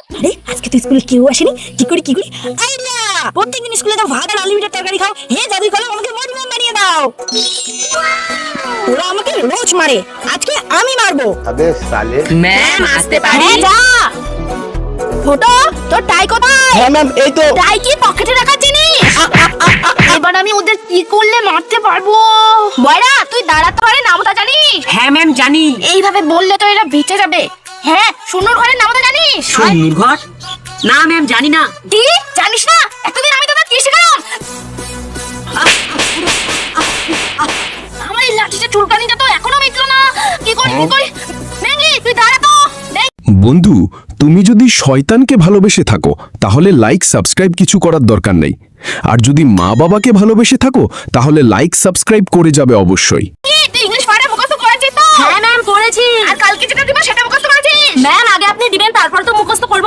আরে আজকে তো স্কুলে কেউ আসেনি, কি করি আইডিয়া! প্রত্যেকদিন স্কুলে তো ভাত আর আনলিমিটেড তরকারি খাও, হে জাদুই কলম আমাকে মরিমাম বানিয়ে দাও। ওরা আমাকে রোজ মারে, আজকে আমি মারবো। अबे साले। ম্যাম আসতে পারি? হ্যাঁ যা। ফটো তোর টাই কোথায়? হ্যাঁ ম্যাম, এই তো। টাই কি পকেটে রাখা চিনিস? এবার আমি ওদের কি করলে মারতে পারবো? ময়রা তুই দাঁড়াতে পারে নামতা জানিস? হ্যাঁ ম্যাম জানি। এইভাবে বললে তো এরা বেঁচে যাবে। হ্যাঁ শূন্যর ঘরের নামতা জানিস? শূন্যর ঘর? না ম্যাম জানি না। কি জানিস না? এতদিন আমি তোদের কি শেখালাম? আমার এই লাঠিটা চুলকানিটা তো এখনো মিটলো না। কি করি মেঙ্গি তুই দাঁড়া তো। বন্ধু, তুমি যদি শয়তানকে ভালোবেসে থাকো তাহলে লাইক সাবস্ক্রাইব কিছু করার দরকার নেই। আর যদি মা বাবাকে ভালোবেসে থাকো তাহলে লাইক সাবস্ক্রাইব করে যাবে অবশ্যই। তুই ইংলিশ পারে মুখস্থ করেছিস তো? হ্যাঁ ম্যাম করেছি। আর কালকে যেটা দিবা সেটা মুখস্থ করেছিস? ম্যাম আগে আপনি দিবেন তারপর তো মুখস্থ করব।